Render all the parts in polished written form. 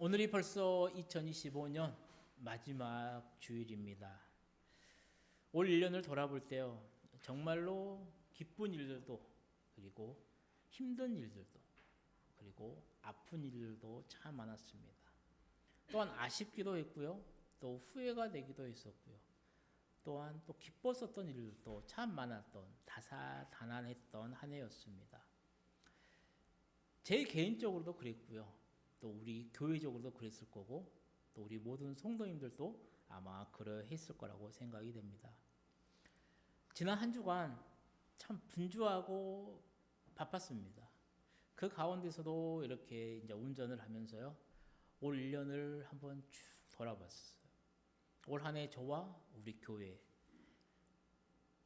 오늘이 벌써 2025년 마지막 주일입니다. 올 1년을 돌아볼 때요, 정말로 기쁜 일들도, 그리고 힘든 일들도, 그리고 아픈 일들도 참 많았습니다. 또한 아쉽기도 했고요, 또 후회가 되기도 했었고요, 또한 또 기뻤었던 일들도 참 많았던 다사다난했던 한 해였습니다. 제 개인적으로도 그랬고요, 또 우리 교회적으로도 그랬을 거고, 또 우리 모든 성도님들도 아마 그러했을 거라고 생각이 됩니다. 지난 한 주간 참 분주하고 바빴습니다. 그 가운데서도 이렇게 이제 운전을 하면서요, 올 1년을 한번 쭉 돌아봤어요. 올 한 해 저와 우리 교회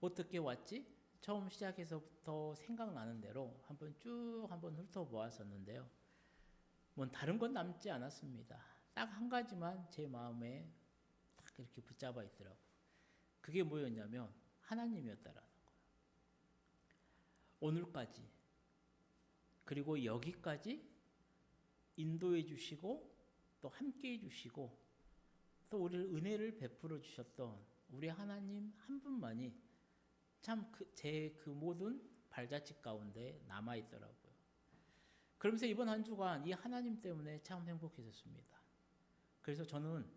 어떻게 왔지? 처음 시작해서부터 생각나는 대로 한번 훑어보았었는데요. 뭐 다른 건 남지 않았습니다. 딱 한 가지만 제 마음에 딱 이렇게 붙잡아 있더라고요. 그게 뭐였냐면 하나님이었다라는 거예요. 오늘까지, 그리고 여기까지 인도해 주시고 또 함께 해 주시고 또 우리를 은혜를 베풀어 주셨던 우리 하나님 한 분만이 참 제 그 모든 발자취 가운데 남아 있더라고요. 그러면서 이번 한 주간 이 하나님 때문에 참 행복해졌습니다. 그래서 저는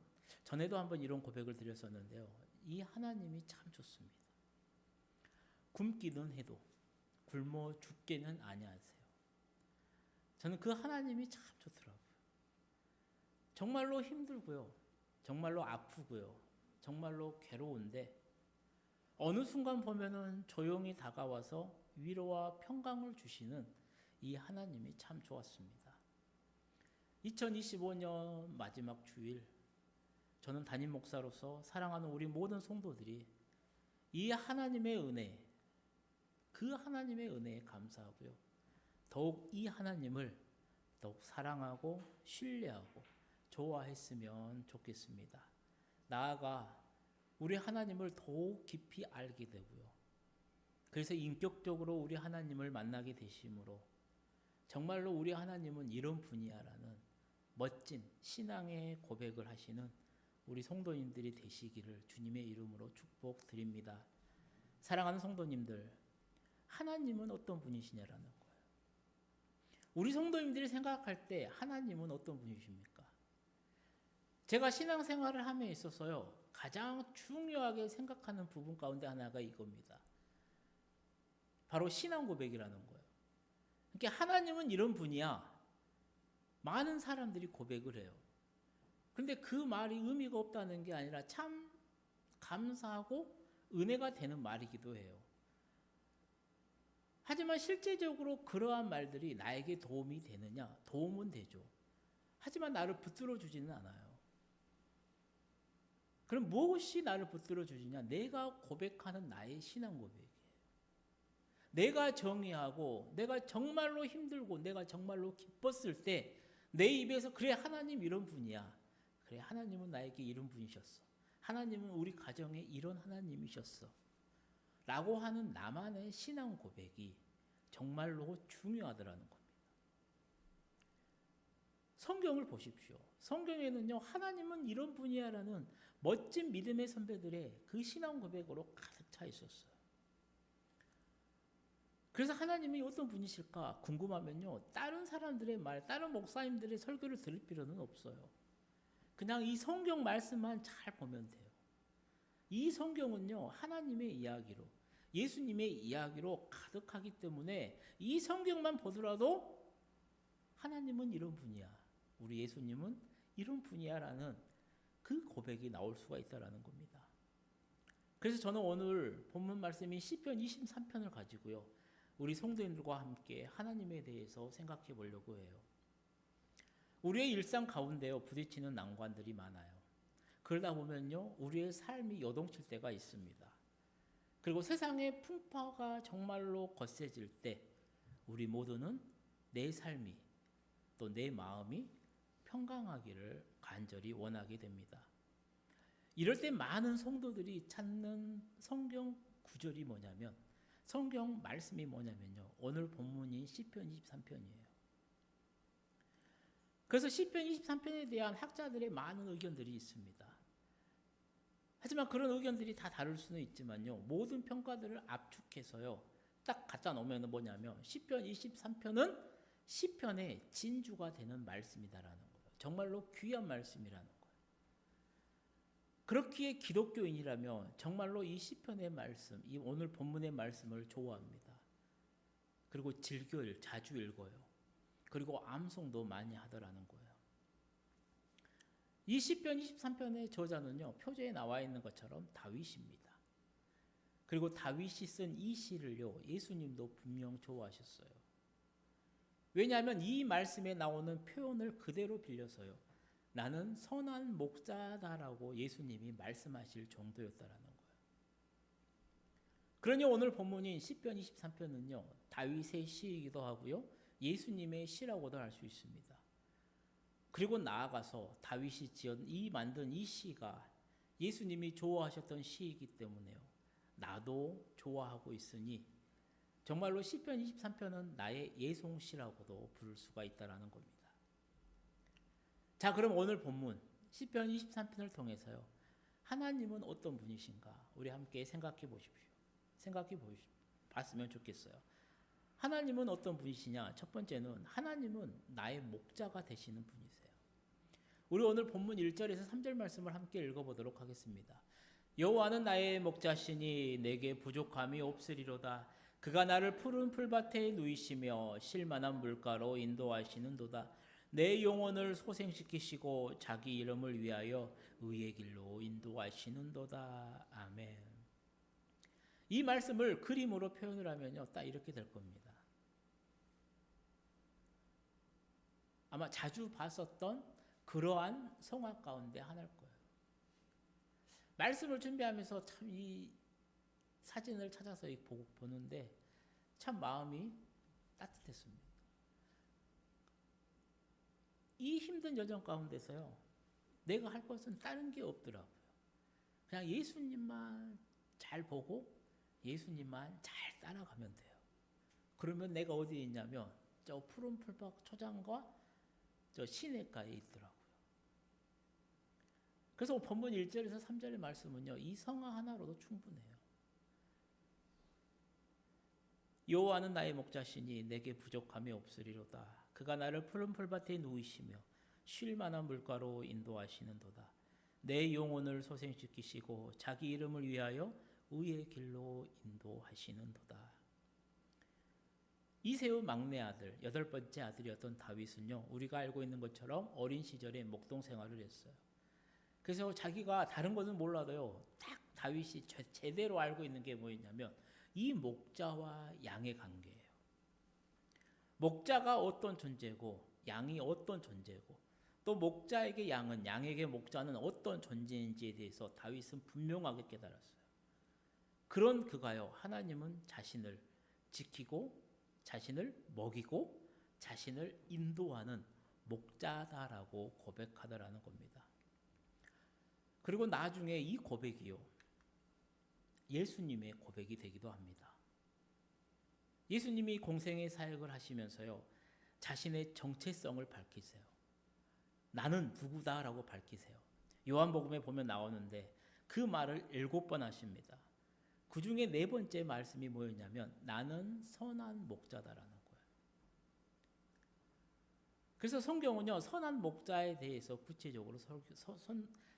전에도 한번 이런 고백을 드렸었는데요, 이 하나님이 참 좋습니다. 굶기는 해도 굶어 죽게는 아니하세요. 저는 그 하나님이 참 좋더라고요. 정말로 힘들고요, 정말로 아프고요, 정말로 괴로운데 어느 순간 보면은 조용히 다가와서 위로와 평강을 주시는 이 하나님이 참 좋았습니다. 2025년 마지막 주일, 저는 담임 목사로서 사랑하는 우리 모든 성도들이 이 하나님의 은혜, 그 하나님의 은혜에 감사하고요, 더욱 이 하나님을 더욱 사랑하고 신뢰하고 좋아했으면 좋겠습니다. 나아가 우리 하나님을 더욱 깊이 알게 되고요, 그래서 인격적으로 우리 하나님을 만나게 되심으로 정말로 우리 하나님은 이런 분이야라는 멋진 신앙의 고백을 하시는 우리 성도님들이 되시기를 주님의 이름으로 축복드립니다. 사랑하는 성도님들, 하나님은 어떤 분이시냐라는 거예요. 우리 성도님들이 생각할 때 하나님은 어떤 분이십니까? 제가 신앙생활을 함에 있어서요, 가장 중요하게 생각하는 부분 가운데 하나가 이겁니다. 바로 신앙 고백이라는 거예요. 그러니까 하나님은 이런 분이야, 많은 사람들이 고백을 해요. 그런데 그 말이 의미가 없다는 게 아니라 참 감사하고 은혜가 되는 말이기도 해요. 하지만 실제적으로 그러한 말들이 나에게 도움이 되느냐? 도움은 되죠. 하지만 나를 붙들어 주지는 않아요. 그럼 무엇이 나를 붙들어 주지냐? 내가 고백하는 나의 신앙 고백이에요. 내가 정의하고 내가 정말로 힘들고 내가 정말로 기뻤을 때 내 입에서 그래, 하나님 이런 분이야, 그래, 하나님은 나에게 이런 분이셨어, 하나님은 우리 가정에 이런 하나님이셨어 라고 하는 나만의 신앙 고백이 정말로 중요하더라는 겁니다. 성경을 보십시오. 성경에는요, 하나님은 이런 분이야 라는 멋진 믿음의 선배들의 그 신앙 고백으로 가득 차 있었어요. 그래서 하나님이 어떤 분이실까 궁금하면요, 다른 사람들의 말, 다른 목사님들의 설교를 들을 필요는 없어요. 그냥 이 성경 말씀만 잘 보면 돼요. 이 성경은요, 하나님의 이야기로, 예수님의 이야기로 가득하기 때문에 이 성경만 보더라도 하나님은 이런 분이야, 우리 예수님은 이런 분이야 라는 그 고백이 나올 수가 있다는 겁니다. 그래서 저는 오늘 본문 말씀인 시편 23편을 가지고요, 우리 성도님들과 함께 하나님에 대해서 생각해 보려고 해요. 우리의 일상 가운데요, 부딪히는 난관들이 많아요. 그러다 보면요, 우리의 삶이 요동칠 때가 있습니다. 그리고 세상의 풍파가 정말로 거세질 때 우리 모두는 내 삶이, 또 내 마음이 평강하기를 간절히 원하게 됩니다. 이럴 때 많은 성도들이 찾는 성경 구절이 뭐냐면, 성경 말씀이 뭐냐면요, 오늘 본문인 시편 23편이에요. 그래서 시편 23편에 대한 학자들의 많은 의견들이 있습니다. 하지만 그런 의견들이 다 다를 수는 있지만요. 모든 평가들을 압축해서요. 딱 갖다 놓으면 뭐냐면 시편 23편은 시편의 진주가 되는 말씀이다라는 거예요. 정말로 귀한 말씀이라는 거예요. 그렇기에 기독교인이라면 정말로 이 시편의 말씀, 이 오늘 본문의 말씀을 좋아합니다. 그리고 자주 읽어요. 그리고 암송도 많이 하더라는 거예요. 이 시편 23편의 저자는요. 표제에 나와 있는 것처럼 다윗입니다. 그리고 다윗이 쓴 이 시를요. 예수님도 분명 좋아하셨어요. 왜냐하면 이 말씀에 나오는 표현을 그대로 빌려서요. 나는 선한 목자다라고 예수님이 말씀하실 정도였다라는 거예요. 그러니 오늘 본문인 시편 23편은요. 다윗의 시이기도 하고요. 예수님의 시라고도 할 수 있습니다. 그리고 나아가서 다윗이 만든 이 시가 예수님이 좋아하셨던 시이기 때문에요. 나도 좋아하고 있으니 정말로 시편 23편은 나의 예송시라고도 부를 수가 있다라는 겁니다. 자, 그럼 오늘 본문 시편 23편을 통해서요. 하나님은 어떤 분이신가? 우리 함께 생각해 보십시오. 봤으면 좋겠어요. 하나님은 어떤 분이시냐? 첫 번째는 하나님은 나의 목자가 되시는 분이세요. 우리 오늘 본문 1절에서 3절 말씀을 함께 읽어보도록 하겠습니다. 여호와는 나의 목자시니 내게 부족함이 없으리로다. 그가 나를 푸른 풀밭에 누이시며 쉴만한 물가로 인도하시는도다. 내 영혼을 소생시키시고 자기 이름을 위하여 의의 길로 인도하시는도다. 아멘. 이 말씀을 그림으로 표현을 하면요, 딱 이렇게 될 겁니다. 아마 자주 봤었던 그러한 성화 가운데 하나일 거예요. 말씀을 준비하면서 참 이 사진을 찾아서 보는데 참 마음이 따뜻했습니다. 이 힘든 여정 가운데서요, 내가 할 것은 다른 게 없더라고요. 그냥 예수님만 잘 보고 예수님만 잘 따라가면 돼요. 그러면 내가 어디에 있냐면 저 푸른 풀밭 초장과 저 시냇가에 있더라고요. 그래서 본문 1절에서 3절의 말씀은요, 이 성화 하나로도 충분해요. 여호와는 나의 목자시니 내게 부족함이 없으리로다. 그가 나를 푸른 풀밭에 누이시며 쉴 만한 물가로 인도하시는도다. 내 영혼을 소생시키시고 자기 이름을 위하여 의의 길로 인도하시는도다. 이새의 막내 아들, 8번째 아들이었던 다윗은요, 우리가 알고 있는 것처럼 어린 시절에 목동 생활을 했어요. 그래서 자기가 다른 것은 몰라도요, 딱 다윗이 제대로 알고 있는 게 뭐였냐면 이 목자와 양의 관계예요. 목자가 어떤 존재고 양이 어떤 존재고 또 목자에게 양은, 양에게 목자는 어떤 존재인지에 대해서 다윗은 분명하게 깨달았어요. 그런 그가요, 하나님은 자신을 지키고 자신을 먹이고 자신을 인도하는 목자다라고 고백하더라는 겁니다. 그리고 나중에 이 고백이요, 예수님의 고백이 되기도 합니다. 예수님이 공생의 사역을 하시면서요, 자신의 정체성을 밝히세요. 나는 누구다라고 밝히세요. 요한복음에 보면 나오는데 그 말을 7번 하십니다. 그 중에 4번째 말씀이 뭐였냐면 나는 선한 목자다라는 거예요. 그래서 성경은요, 선한 목자에 대해서 구체적으로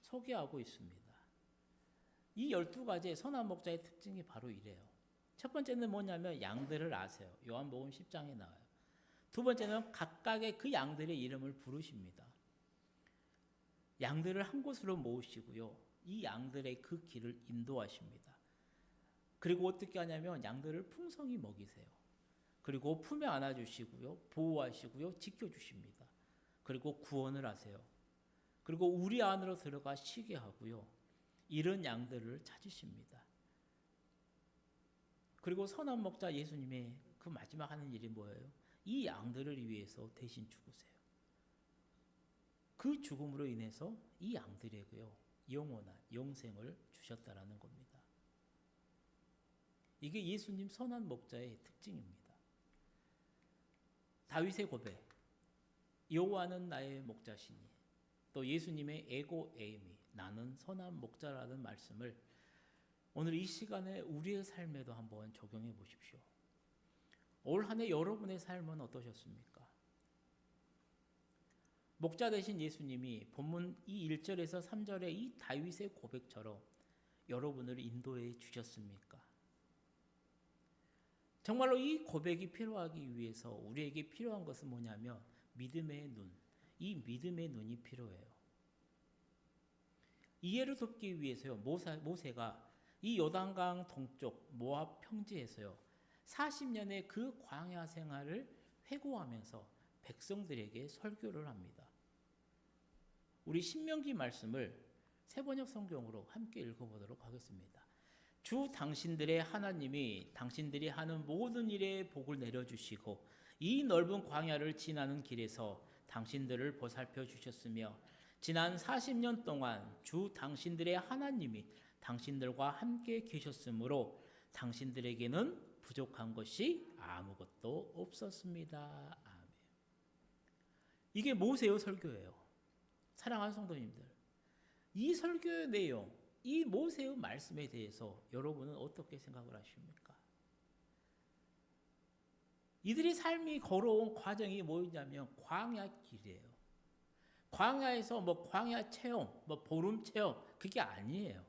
소개하고 있습니다. 이 12가지의 선한 목자의 특징이 바로 이래요. 첫 번째는 뭐냐면 양들을 아세요. 요한복음 10장에 나와요. 두 번째는 각각의 그 양들의 이름을 부르십니다. 양들을 한 곳으로 모으시고요, 이 양들의 그 길을 인도하십니다. 그리고 어떻게 하냐면 양들을 풍성히 먹이세요. 그리고 품에 안아주시고요, 보호하시고요, 지켜주십니다. 그리고 구원을 하세요. 그리고 우리 안으로 들어가 쉬게 하고요, 잃은 양들을 찾으십니다. 그리고 선한 목자 예수님의 그 마지막 하는 일이 뭐예요? 이 양들을 위해서 대신 죽으세요. 그 죽음으로 인해서 이 양들에게요, 영원한 영생을 주셨다라는 겁니다. 이게 예수님 선한 목자의 특징입니다. 다윗의 고백, 여호와는 나의 목자시니 또 예수님의 에고 에이미 나는 선한 목자라는 말씀을 오늘 이 시간에 우리의 삶에도 한번 적용해 보십시오. 올 한 해 여러분의 삶은 어떠셨습니까? 목자 되신 예수님이 본문 이 1절에서 3절의 이 다윗의 고백처럼 여러분을 인도해 주셨습니까? 정말로 이 고백이 필요하기 위해서 우리에게 필요한 것은 뭐냐면 믿음의 눈, 이 믿음의 눈이 필요해요. 이해를 돕기 위해서요. 모세가 이 요단강 동쪽 모압 평지에서요. 40년의 그 광야 생활을 회고하면서 백성들에게 설교를 합니다. 우리 신명기 말씀을 세번역 성경으로 함께 읽어보도록 하겠습니다. 주 당신들의 하나님이 당신들이 하는 모든 일에 복을 내려주시고 이 넓은 광야를 지나는 길에서 당신들을 보살펴 주셨으며 지난 40년 동안 주 당신들의 하나님이 당신들과 함께 계셨으므로 당신들에게는 부족한 것이 아무것도 없었습니다. 아멘. 이게 모세의 설교예요. 사랑하는 성도님들, 이 설교의 내용, 이 모세의 말씀에 대해서 여러분은 어떻게 생각을 하십니까? 이들이 삶이 걸어온 과정이 뭐였냐면 광야 길이에요. 광야에서 광야 체험, 보름 체험 그게 아니에요.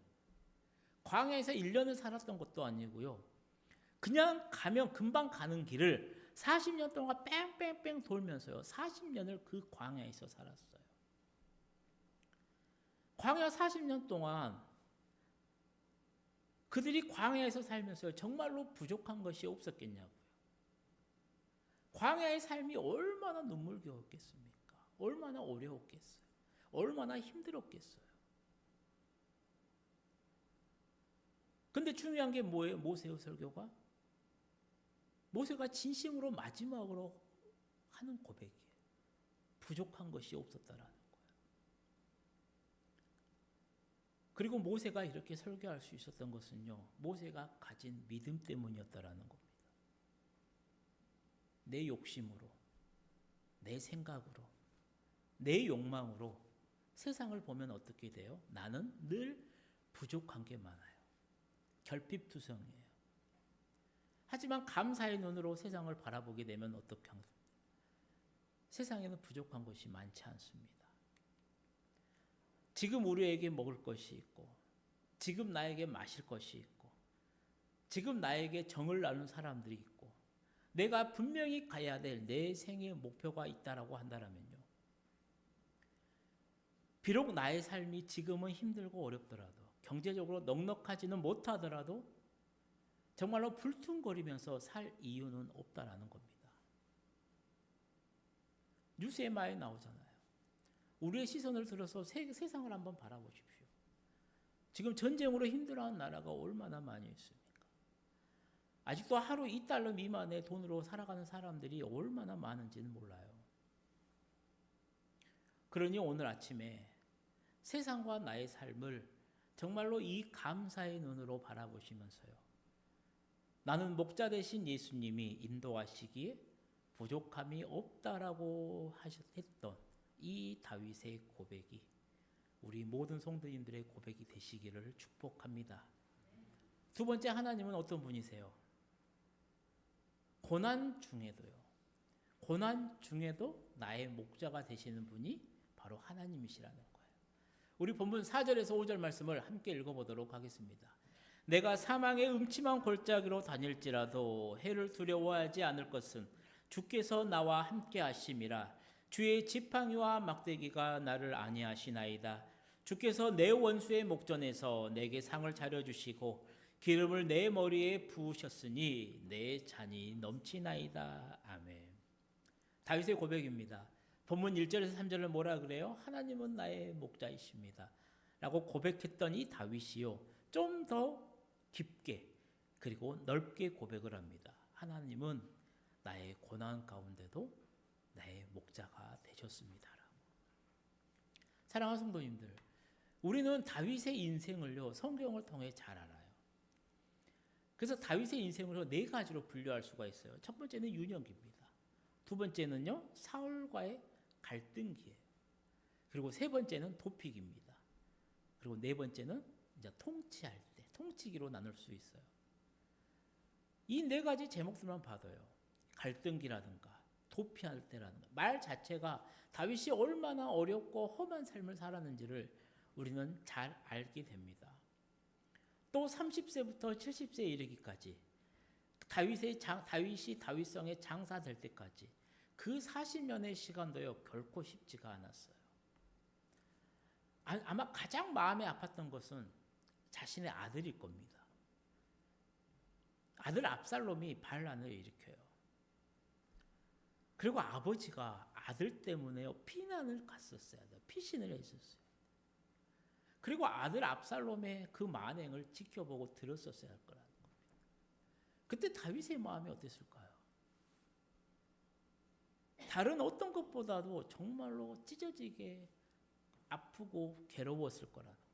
광야에서 1년을 살았던 것도 아니고요. 그냥 가면 금방 가는 길을 40년 동안 뺑뺑뺑 돌면서요. 40년을 그 광야에서 살았어요. 광야 40년 동안 그들이 광야에서 살면서 정말로 부족한 것이 없었겠냐고요. 광야의 삶이 얼마나 눈물겨웠겠습니까? 얼마나 어려웠겠어요? 얼마나 힘들었겠어요? 근데 중요한 게 뭐예요? 모세의 설교가? 모세가 진심으로 마지막으로 하는 고백이에요. 부족한 것이 없었다라는 거예요. 그리고 모세가 이렇게 설교할 수 있었던 것은요. 모세가 가진 믿음 때문이었다라는 겁니다. 내 욕심으로, 내 생각으로, 내 욕망으로 세상을 보면 어떻게 돼요? 나는 늘 부족한 게 많아요. 결핍투성이에요. 하지만 감사의 눈으로 세상을 바라보게 되면 어떻게 합니까? 세상에는 부족한 것이 많지 않습니다. 지금 우리에게 먹을 것이 있고, 지금 나에게 마실 것이 있고, 지금 나에게 정을 나눈 사람들이 있고, 내가 분명히 가야 될 내 생의 목표가 있다라고 한다면요. 비록 나의 삶이 지금은 힘들고 어렵더라도, 경제적으로 넉넉하지는 못하더라도 정말로 불퉁거리면서 살 이유는 없다라는 겁니다. 뉴스에 많이 나오잖아요. 우리의 시선을 들어서 세상을 한번 바라보십시오. 지금 전쟁으로 힘들어하는 나라가 얼마나 많이 있습니까? 아직도 하루 2달러 미만의 돈으로 살아가는 사람들이 얼마나 많은지는 몰라요. 그러니 오늘 아침에 세상과 나의 삶을 정말로 이 감사의 눈으로 바라보시면서요. 나는 목자 되신 예수님이 인도하시기에 부족함이 없다라고 했던 이 다윗의 고백이 우리 모든 성도님들의 고백이 되시기를 축복합니다. 두 번째, 하나님은 어떤 분이세요? 고난 중에도 나의 목자가 되시는 분이 바로 하나님이시라는 거예요. 우리 본문 4절에서 5절 말씀을 함께 읽어보도록 하겠습니다. 내가 사망의 음침한 골짜기로 다닐지라도 해를 두려워하지 않을 것은 주께서 나와 함께 하심이라. 주의 지팡이와 막대기가 나를 안위하시나이다. 주께서 내 원수의 목전에서 내게 상을 차려주시고 기름을 내 머리에 부으셨으니 내 잔이 넘치나이다. 아멘. 다윗의 고백입니다. 본문 1절에서 3절을 뭐라 그래요? 하나님은 나의 목자이십니다 라고 고백했던 이 다윗이요, 좀 더 깊게 그리고 넓게 고백을 합니다. 하나님은 나의 고난 가운데도 나의 목자가 되셨습니다. 사랑하는 성도님들, 우리는 다윗의 인생을요, 성경을 통해 잘 알아요. 그래서 다윗의 인생을 4가지로 분류할 수가 있어요. 첫 번째는 유년기입니다. 두 번째는요, 사울과의 갈등기예요. 그리고 세 번째는 도픽입니다. 그리고 네 번째는 이제 통치할 때, 통치기로 나눌 수 있어요. 이 네 가지 제목들만 봐도요. 갈등기라든가 도피할 때라든가 말 자체가 다윗이 얼마나 어렵고 험한 삶을 살았는지를 우리는 잘 알게 됩니다. 또 30세부터 70세에 이르기까지 다윗이 다윗성에 장사될 때까지 그 40년의 시간도요 결코 쉽지가 않았어요. 아마 가장 마음에 아팠던 것은 자신의 아들일 겁니다. 아들 압살롬이 반란을 일으켜요. 그리고 아버지가 아들 때문에 피난을 갔었어야 돼요. 피신을 했었어요. 그리고 아들 압살롬의 그 만행을 지켜보고 들었었어야 할 거라는 겁니다. 그때 다윗의 마음이 어땠을까요? 다른 어떤 것보다도 정말로 찢어지게 아프고 괴로웠을 거라는 거예요.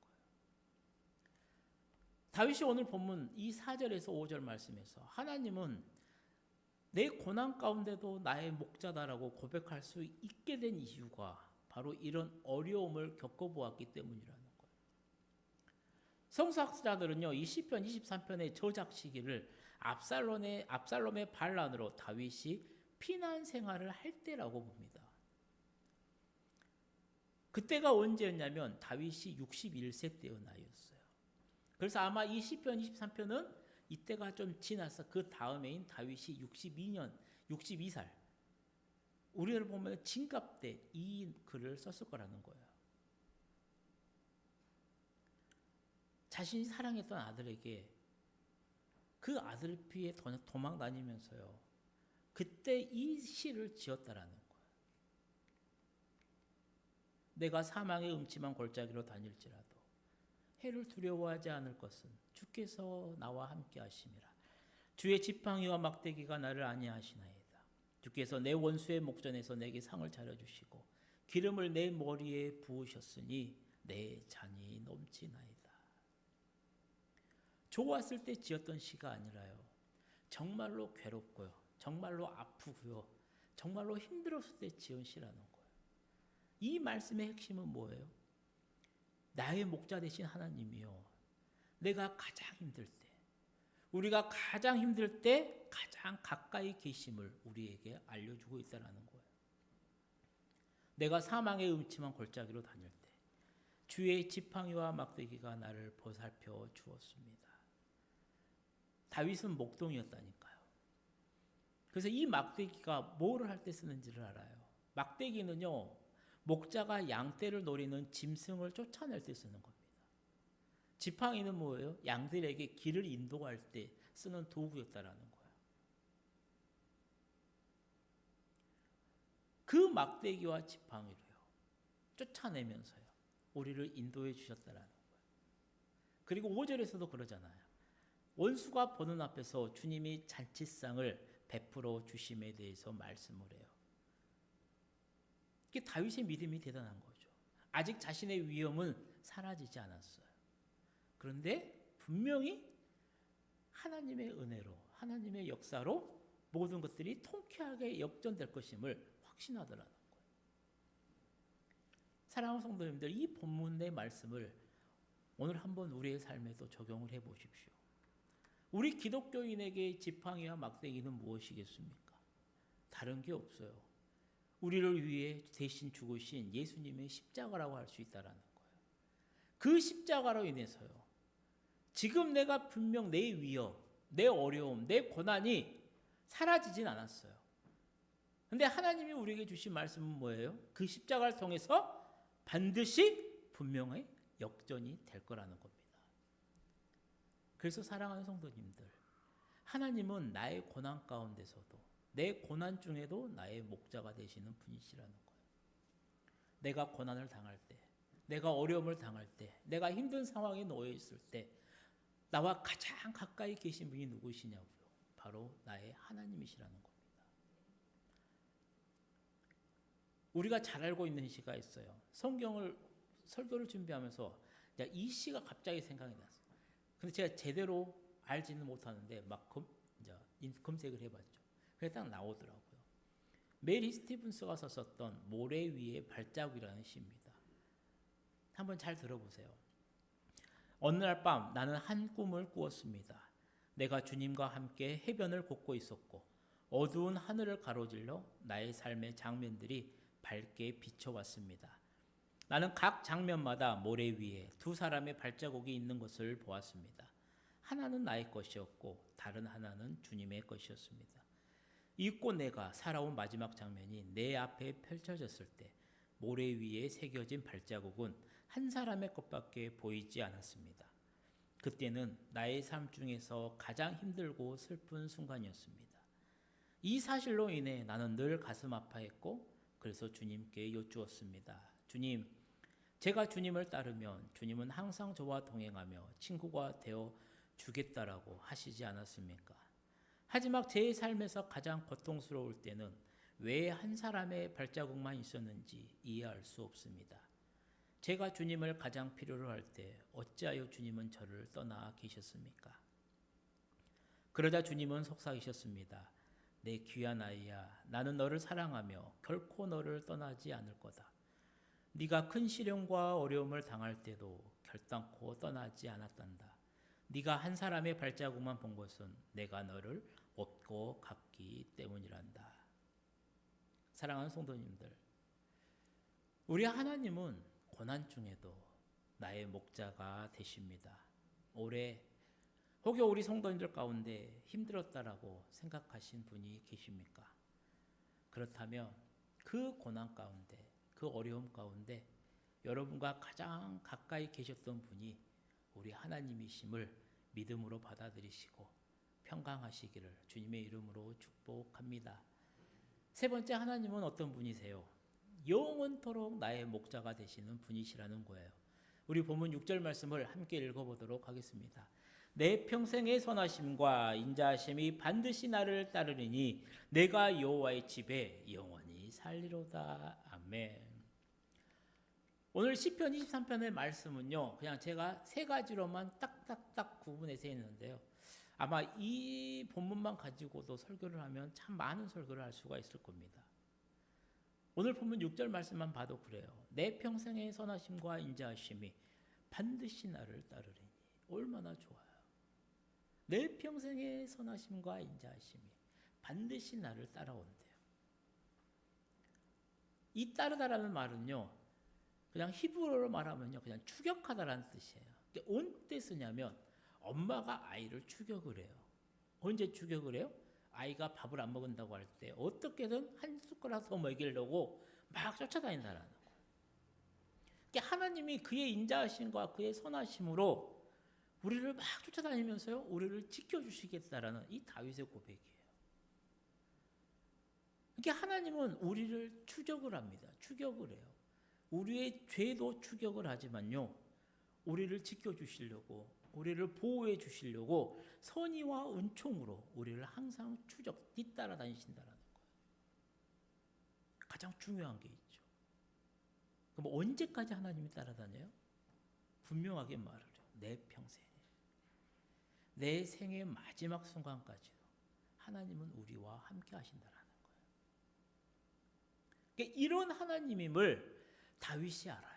다윗이 오늘 본문 이 4절에서 5절 말씀에서 하나님은 내 고난 가운데도 나의 목자다라고 고백할 수 있게 된 이유가 바로 이런 어려움을 겪어보았기 때문이라는 거예요. 성서학자들은요, 이 시편 23편의 저작 시기를 압살롬의 반란으로 다윗이 피난 생활을 할 때라고 봅니다. 그때가 언제였냐면 다윗이 61세 때의 나이였어요. 그래서 아마 이 시편 23편은 이때가 좀 지나서 그 다음해인 다윗이 62살. 우리를 보면 진갑 때 이 글을 썼을 거라는 거예요. 자신이 사랑했던 아들에게 그 아들 피해 도망 다니면서요. 그때 이 시를 지었다라는 거예요. 내가 사망의 음침한 골짜기로 다닐지라도 해를 두려워하지 않을 것은 주께서 나와 함께 하심이라. 주의 지팡이와 막대기가 나를 안위하시나이다. 주께서 내 원수의 목전에서 내게 상을 차려주시고 기름을 내 머리에 부으셨으니 내 잔이 넘치나이다. 좋았을 때 지었던 시가 아니라요. 정말로 괴롭고요. 정말로 아프고요. 정말로 힘들었을 때 지은 시라는 거예요. 이 말씀의 핵심은 뭐예요? 나의 목자 되신 하나님이요. 내가 가장 힘들 때, 우리가 가장 힘들 때 가장 가까이 계심을 우리에게 알려주고 있다는 거예요. 내가 사망의 음침한 골짜기로 다닐 때 주의 지팡이와 막대기가 나를 보살펴 주었습니다. 다윗은 목동이었다니까요. 그래서 이 막대기가 뭐를 할 때 쓰는지를 알아요. 막대기는요, 목자가 양떼를 노리는 짐승을 쫓아낼 때 쓰는 겁니다. 지팡이는 뭐예요? 양들에게 길을 인도할 때 쓰는 도구였다라는 거예요. 그 막대기와 지팡이로요, 쫓아내면서요, 우리를 인도해 주셨다라는 거예요. 그리고 5절에서도 그러잖아요. 원수가 보는 앞에서 주님이 잔치상을 베풀어 주심에 대해서 말씀을 해요. 이게 다윗의 믿음이 대단한 거죠. 아직 자신의 위험은 사라지지 않았어요. 그런데 분명히 하나님의 은혜로, 하나님의 역사로 모든 것들이 통쾌하게 역전될 것임을 확신하더라는 거예요. 사랑하는 성도님들, 이 본문의 말씀을 오늘 한번 우리의 삶에도 적용을 해보십시오. 우리 기독교인에게 지팡이와 막대기는 무엇이겠습니까? 다른 게 없어요. 우리를 위해 대신 죽으신 예수님의 십자가라고 할 수 있다는 거예요. 그 십자가로 인해서요, 지금 내가 분명 내 위협, 내 어려움, 내 고난이 사라지진 않았어요. 그런데 하나님이 우리에게 주신 말씀은 뭐예요? 그 십자가를 통해서 반드시 분명히 역전이 될 거라는 겁니다. 그래서 사랑하는 성도님들, 하나님은 나의 고난 가운데서도, 내 고난 중에도 나의 목자가 되시는 분이시라는 거예요. 내가 고난을 당할 때, 내가 어려움을 당할 때, 내가 힘든 상황에 놓여 있을 때 나와 가장 가까이 계신 분이 누구시냐고요? 바로 나의 하나님이시라는 겁니다. 우리가 잘 알고 있는 시가 있어요. 설교를 준비하면서 이 시가 갑자기 생각이 났어요. 근데 제가 제대로 알지는 못하는데 막 검색을 해봤죠. 그래서 딱 나오더라고요. 메리 스티븐스가 썼었던 모래 위의 발자국이라는 시입니다. 한번 잘 들어보세요. 어느 날 밤 나는 한 꿈을 꾸었습니다. 내가 주님과 함께 해변을 걷고 있었고 어두운 하늘을 가로질러 나의 삶의 장면들이 밝게 비춰왔습니다. 나는 각 장면마다 모래 위에 두 사람의 발자국이 있는 것을 보았습니다. 하나는 나의 것이었고 다른 하나는 주님의 것이었습니다. 잊고 내가 살아온 마지막 장면이 내 앞에 펼쳐졌을 때 모래 위에 새겨진 발자국은 한 사람의 것밖에 보이지 않았습니다. 그때는 나의 삶 중에서 가장 힘들고 슬픈 순간이었습니다. 이 사실로 인해 나는 늘 가슴 아파했고 그래서 주님께 여쭈었습니다. 주님, 제가 주님을 따르면 주님은 항상 저와 동행하며 친구가 되어 주겠다라고 하시지 않았습니까? 하지만 제 삶에서 가장 고통스러울 때는 왜 한 사람의 발자국만 있었는지 이해할 수 없습니다. 제가 주님을 가장 필요로 할 때 어찌하여 주님은 저를 떠나 계셨습니까? 그러자 주님은 속삭이셨습니다. 내 귀한 아이야, 나는 너를 사랑하며 결코 너를 떠나지 않을 거다. 네가 큰 시련과 어려움을 당할 때도 결단코 떠나지 않았단다. 네가 한 사람의 발자국만 본 것은 내가 너를 업고 갔기 때문이란다. 사랑하는 성도님들, 우리 하나님은 고난 중에도 나의 목자가 되십니다. 올해 혹여 우리 성도님들 가운데 힘들었다라고 생각하신 분이 계십니까? 그렇다면 그 고난 가운데, 그 어려움 가운데 여러분과 가장 가까이 계셨던 분이 우리 하나님이심을 믿음으로 받아들이시고 평강하시기를 주님의 이름으로 축복합니다. 세 번째, 하나님은 어떤 분이세요? 영원토록 나의 목자가 되시는 분이시라는 거예요. 우리 본문 6절 말씀을 함께 읽어보도록 하겠습니다. 내 평생의 선하심과 인자하심이 반드시 나를 따르리니 내가 여호와의 집에 영원히 살리로다. 아멘. 오늘 시편 23편의 말씀은요, 그냥 제가 세 가지로만 딱딱딱 구분해서 했는데요. 아마 이 본문만 가지고도 설교를 하면 참 많은 설교를 할 수가 있을 겁니다. 오늘 본문 6절 말씀만 봐도 그래요. 내 평생의 선하심과 인자하심이 반드시 나를 따르리니. 얼마나 좋아요. 내 평생의 선하심과 인자하심이 반드시 나를 따라온대요. 이 따르다라는 말은요, 그냥 히브리어로 말하면요, 그냥 추격하다라는 뜻이에요. 언제 쓰냐면 엄마가 아이를 추격을 해요. 언제 추격을 해요? 아이가 밥을 안 먹는다고 할 때 어떻게든 한 숟가락 더 먹이려고 막 쫓아다닌다라는 거예요. 그러니까 하나님이 그의 인자하심과 그의 선하심으로 우리를 막 쫓아다니면서요, 우리를 지켜주시겠다라는 이 다윗의 고백이에요. 그러니까 하나님은 우리를 추격을 합니다. 추격을 해요. 우리의 죄도 추격을 하지만요, 우리를 지켜주시려고, 우리를 보호해 주시려고 선의와 은총으로 우리를 항상 뒤따라 다니신다는 거예요. 가장 중요한 게 있죠. 그럼 언제까지 하나님이 따라다녀요? 분명하게 말을 해요. 내 평생, 내 생의 마지막 순간까지도 하나님은 우리와 함께 하신다는 거예요. 그러니까 이런 하나님임을 다윗이 알아요.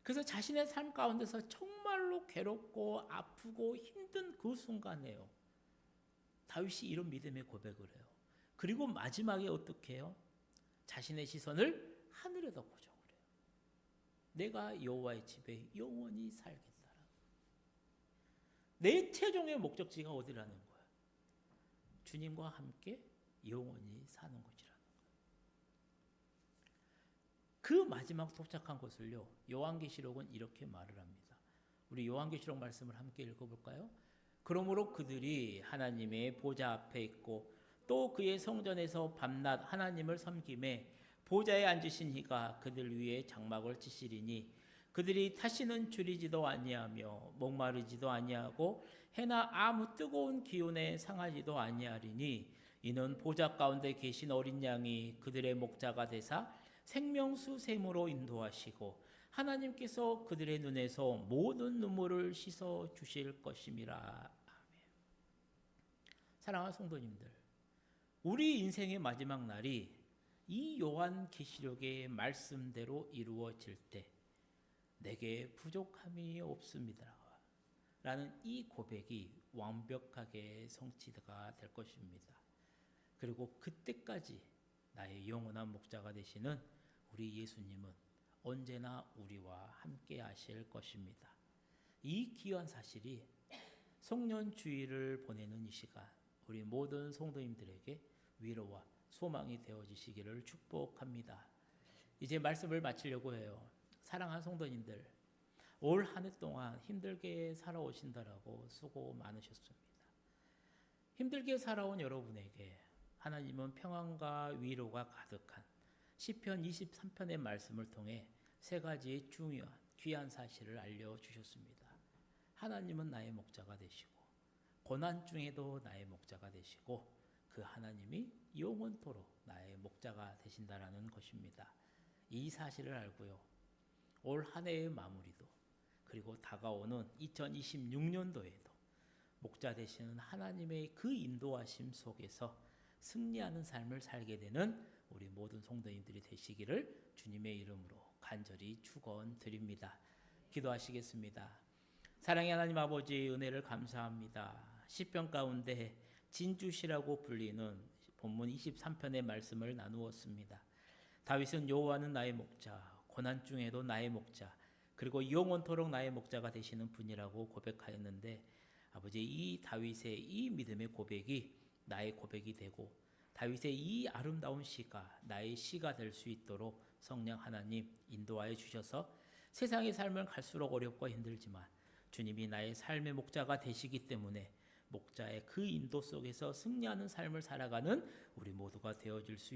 그래서 자신의 삶 가운데서 정말로 괴롭고 아프고 힘든 그 순간에요, 다윗이 이런 믿음의 고백을 해요. 그리고 마지막에 어떻게 해요? 자신의 시선을 하늘에다 고정을 해요. 내가 여호와의 집에 영원히 살겠다. 내 최종의 목적지가 어디라는 거야? 주님과 함께 영원히 사는 곳이라는 거예요. 그 마지막 도착한 곳을요, 요한계시록은 이렇게 말을 합니다. 우리 요한계시록 말씀을 함께 읽어볼까요? 그러므로 그들이 하나님의 보좌 앞에 있고 또 그의 성전에서 밤낮 하나님을 섬김에 보좌에 앉으신 이가 그들 위에 장막을 치시리니 그들이 다시는 줄이지도 아니하며 목마르지도 아니하고 해나 아무 뜨거운 기운에 상하지도 아니하리니 이는 보좌 가운데 계신 어린 양이 그들의 목자가 되사 생명수 샘으로 인도하시고 하나님께서 그들의 눈에서 모든 눈물을 씻어 주실 것임이라. 아멘. 사랑하는 성도님들, 우리 인생의 마지막 날이 이 요한계시록의 말씀대로 이루어질 때 내게 부족함이 없습니다 라는 이 고백이 완벽하게 성취가 될 것입니다. 그리고 그때까지 나의 영원한 목자가 되시는 우리 예수님은 언제나 우리와 함께 하실 것입니다. 이 귀한 사실이 송년주일을 보내는 이 시간 우리 모든 성도님들에게 위로와 소망이 되어지시기를 축복합니다. 이제 말씀을 마치려고 해요. 사랑하는 성도님들, 올 한 해 동안 힘들게 살아오신다라고 수고 많으셨습니다. 힘들게 살아온 여러분에게 하나님은 평안과 위로가 가득한 시편 23편의 말씀을 통해 세 가지의 중요한 귀한 사실을 알려주셨습니다. 하나님은 나의 목자가 되시고 고난 중에도 나의 목자가 되시고 그 하나님이 영원토록 나의 목자가 되신다라는 것입니다. 이 사실을 알고요. 올 한 해의 마무리도 그리고 다가오는 2026년도에도 목자 되시는 하나님의 그 인도하심 속에서 승리하는 삶을 살게 되는 우리 모든 성도님들이 되시기를 주님의 이름으로 간절히 축원드립니다. 기도하시겠습니다. 사랑의 하나님 아버지 은혜를 감사합니다. 시편 가운데 진주시라고 불리는 본문 23편의 말씀을 나누었습니다. 다윗은 여호와는 나의 목자, 고난 중에도 나의 목자, 그리고 영원토록 나의 목자가 되시는 분이라고 고백하였는데 아버지 이 다윗의 이 믿음의 고백이 나의 고백이 되고 다윗의 이 아름다운 시가 나의 시가 될 수 있도록 성령 하나님 인도하여 주셔서 세상의 삶은 갈수록 어렵고 힘들지만 주님이 나의 삶의 목자가 되시기 때문에 목자의 그 인도 속에서 승리하는 삶을 살아가는 우리 모두가 되어질 수